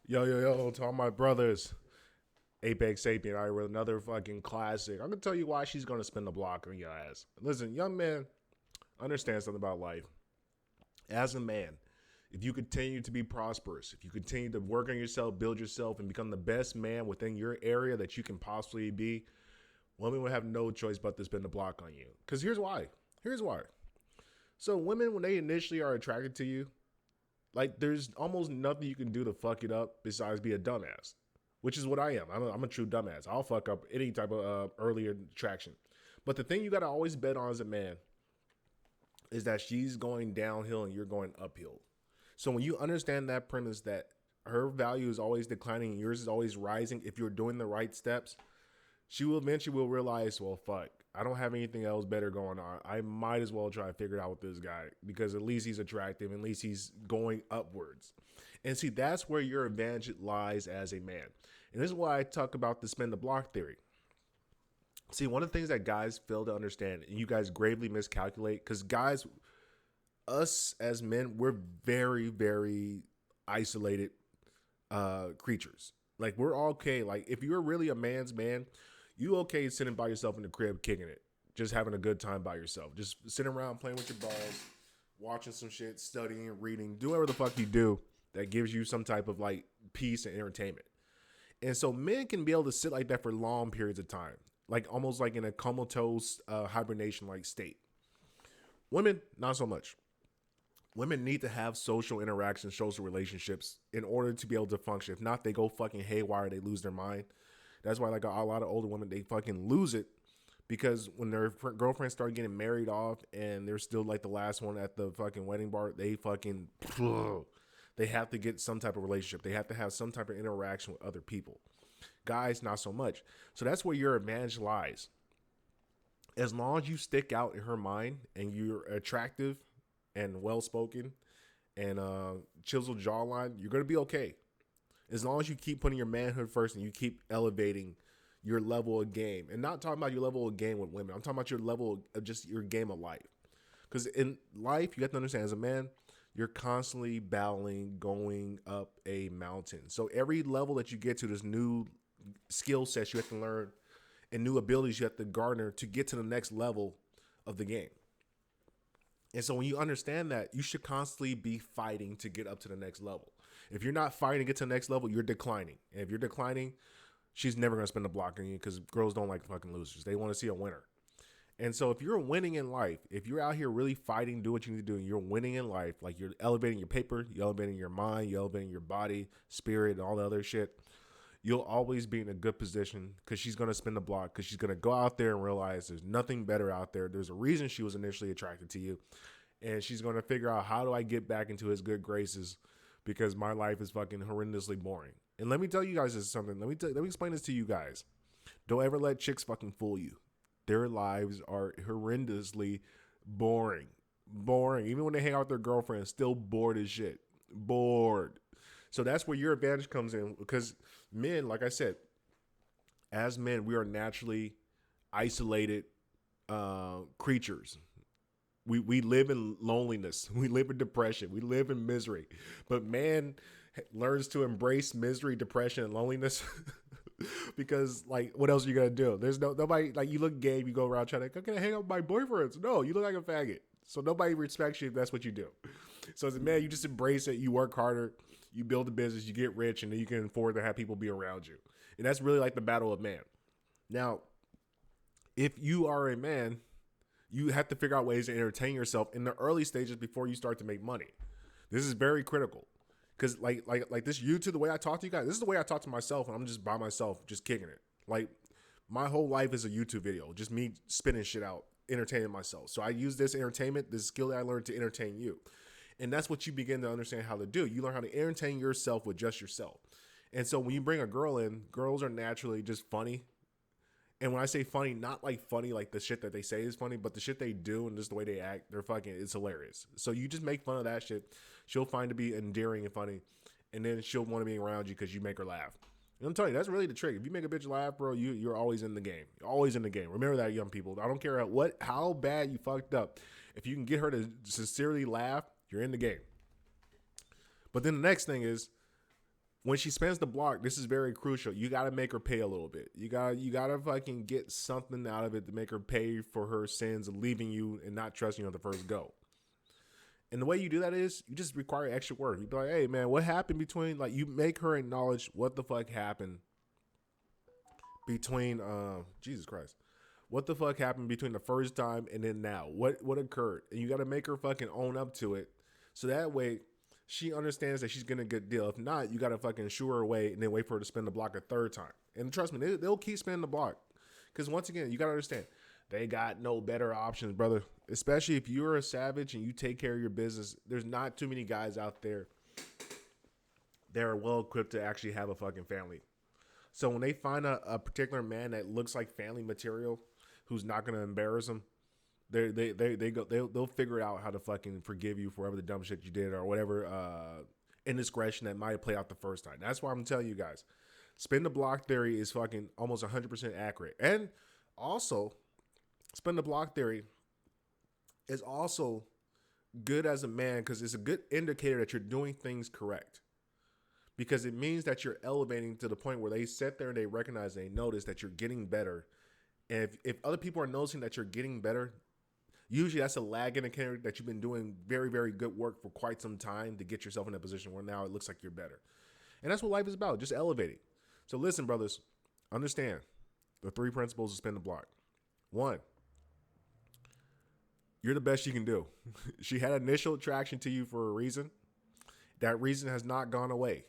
Yo, yo, yo, to all my brothers. Apex Sapien, all right, with another fucking classic. I'm gonna tell you why she's gonna spin the block on your ass. Listen, young man, understand something about life. As a man, if you continue to be prosperous, if you continue to work on yourself, build yourself, and become the best man within your area that you can possibly be, women will have no choice but to spin the block on you. Because here's why. Here's why. So, women, when they initially are attracted to you, like, there's almost nothing you can do to fuck it up besides be a dumbass, which is what I am. I'm a true dumbass. I'll fuck up any type of early attraction. But the thing you got to always bet on as a man is that she's going downhill and you're going uphill. So when you understand that premise that her value is always declining and yours is always rising, if you're doing the right steps, she will eventually will realize, well, fuck, I don't have anything else better going on. I might as well try to figure it out with this guy because at least he's attractive, at least he's going upwards. And see, that's where your advantage lies as a man. And this is why I talk about the spin the block theory. See, one of the things that guys fail to understand, and you guys gravely miscalculate, because guys, us as men, we're very, very isolated creatures. Like, we're okay. Like, if you're really a man's man, you okay sitting by yourself in the crib kicking it, just having a good time by yourself, just sitting around playing with your balls, watching some shit, studying, reading, do whatever the fuck you do that gives you some type of like peace and entertainment. And so men can be able to sit like that for long periods of time, like almost like in a comatose hibernation like state. Women, not so much. Women need to have social interactions, social relationships in order to be able to function. If not, they go fucking haywire. They lose their mind. That's why like a lot of older women, they fucking lose it because when their girlfriends start getting married off and they're still like the last one at the fucking wedding bar, they fucking they have to get some type of relationship. They have to have some type of interaction with other people. Guys, not so much. So that's where your advantage lies. As long as you stick out in her mind and you're attractive and well spoken and chiseled jawline, you're gonna be okay. As long as you keep putting your manhood first and you keep elevating your level of game, and not talking about your level of game with women, I'm talking about your level of just your game of life. Because in life, you have to understand, as a man, you're constantly battling going up a mountain. So every level that you get to, there's new skill sets you have to learn and new abilities you have to garner to get to the next level of the game. And so when you understand that, you should constantly be fighting to get up to the next level. If you're not fighting to get to the next level, you're declining. And if you're declining, she's never going to spend the block on you because girls don't like fucking losers. They want to see a winner. And so if you're winning in life, if you're out here really fighting, do what you need to do, and you're winning in life, like you're elevating your paper, you're elevating your mind, you're elevating your body, spirit, and all the other shit, you'll always be in a good position because she's going to spin the block because she's going to go out there and realize there's nothing better out there. There's a reason she was initially attracted to you. And she's going to figure out, how do I get back into his good graces because my life is fucking horrendously boring. And let me tell you guys this something. Let me explain this to you guys. Don't ever let chicks fucking fool you. Their lives are horrendously boring. Boring. Even when they hang out with their girlfriends, still bored as shit. Bored. So that's where your advantage comes in because men, like I said, as men, we are naturally isolated creatures. We live in loneliness. We live in depression. We live in misery. But man learns to embrace misery, depression, and loneliness because, like, what else are you going to do? There's nobody, like, you look gay, you go around trying to, okay, hang out with my boyfriends. No, you look like a faggot. So nobody respects you if that's what you do. So as a man, you just embrace it. You work harder. You build a business. You get rich. And then you can afford to have people be around you. And that's really like the battle of man. Now, if you are a man, you have to figure out ways to entertain yourself in the early stages before you start to make money. This is very critical because like this YouTube, the way I talk to you guys, this is the way I talk to myself when I'm just by myself, just kicking it. Like my whole life is a YouTube video, just me spinning shit out, entertaining myself. So I use this entertainment, this skill that I learned to entertain you. And that's what you begin to understand how to do. You learn how to entertain yourself with just yourself. And so when you bring a girl in, girls are naturally just funny. And when I say funny, not like funny like the shit that they say is funny, but the shit they do and just the way they act, they're fucking, it's hilarious. So you just make fun of that shit. She'll find to be endearing and funny. And then she'll want to be around you because you make her laugh. And I'm telling you, that's really the trick. If you make a bitch laugh, bro, you're always in the game. You're always in the game. Remember that, young people. I don't care how bad you fucked up. If you can get her to sincerely laugh, you're in the game. But then the next thing is, when she spends the block, this is very crucial. You got to make her pay a little bit. You got to fucking get something out of it to make her pay for her sins of leaving you and not trusting you on the first go. And the way you do that is you just require extra work. You be like, hey man, what happened between, like, you make her acknowledge what the fuck happened between Jesus Christ. What the fuck happened between the first time and then now? What occurred? And you got to make her fucking own up to it. So that way she understands that she's getting a good deal. If not, you got to fucking shoo her away and then wait for her to spin the block a third time. And trust me, they'll keep spinning the block. Because once again, you got to understand, they got no better options, brother. Especially if you're a savage and you take care of your business. There's not too many guys out there that are well equipped to actually have a fucking family. So when they find a particular man that looks like family material, who's not going to embarrass them, they'll figure out how to fucking forgive you for whatever the dumb shit you did or whatever indiscretion that might have played out the first time. That's why I'm telling you guys, spin the block theory is fucking almost 100% accurate. And also, spin the block theory is also good as a man because it's a good indicator that you're doing things correct. Because it means that you're elevating to the point where they sit there and they recognize, they notice that you're getting better. And if other people are noticing that you're getting better, usually that's a lag indicator that you've been doing very, very good work for quite some time to get yourself in a position where now it looks like you're better. And that's what life is about, just elevating. So listen, brothers, understand the 3 principles to spin the block. 1, you're the best she can do. She had initial attraction to you for a reason. That reason has not gone away.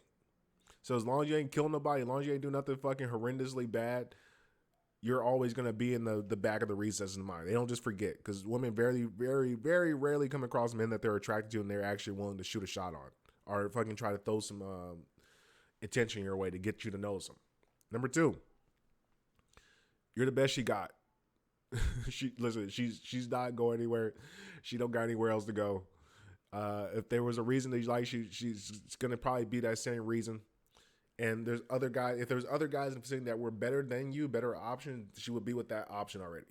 So as long as you ain't killing nobody, as long as you ain't doing nothing fucking horrendously bad, you're always going to be in the back of the recesses of the mind. They don't just forget, because women very, very, very rarely come across men that they're attracted to and they're actually willing to shoot a shot on or fucking try to throw some attention your way to get you to notice them. Number 2, you're the best she got. She's not going anywhere. She don't got anywhere else to go. If there was a reason that you like, she's going to probably be that same reason. And there's other guys. If there's other guys in the vicinity that were better than you, better option, she would be with that option already.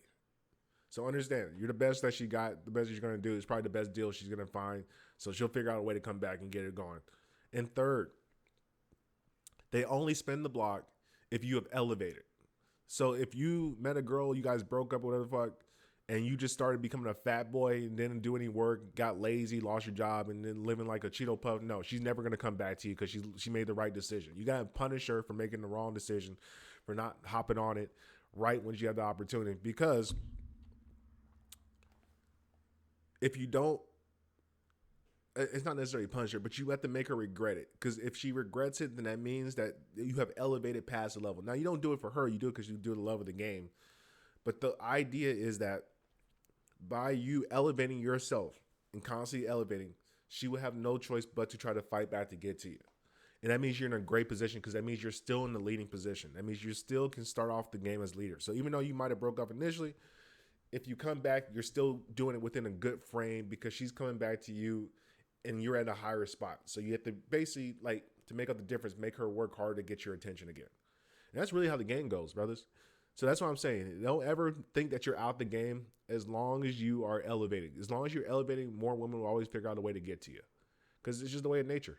So understand, you're the best that she got. The best she's going to do is probably the best deal she's going to find. So she'll figure out a way to come back and get it going. And third, they only spin the block if you have elevated. So if you met a girl, you guys broke up, whatever the fuck, and you just started becoming a fat boy and didn't do any work, got lazy, lost your job, and then living like a Cheeto Puff, no, she's never going to come back to you because she made the right decision. You got to punish her for making the wrong decision, for not hopping on it right when she had the opportunity. Because if you don't, it's not necessarily punish her, but you have to make her regret it. Because if she regrets it, then that means that you have elevated past the level. Now, you don't do it for her. You do it because you do the love of the game. But the idea is that by you elevating yourself and constantly elevating, she will have no choice but to try to fight back to get to you. And that means you're in a great position because that means you're still in the leading position. That means you still can start off the game as leader. So even though you might have broke up initially, if you come back, you're still doing it within a good frame because she's coming back to you and you're at a higher spot. So you have to basically, like, to make up the difference, make her work hard to get your attention again. And that's really how the game goes, brothers. So that's what I'm saying. Don't ever think that you're out the game as long as you are elevating. As long as you're elevating, more women will always figure out a way to get to you because it's just the way of nature.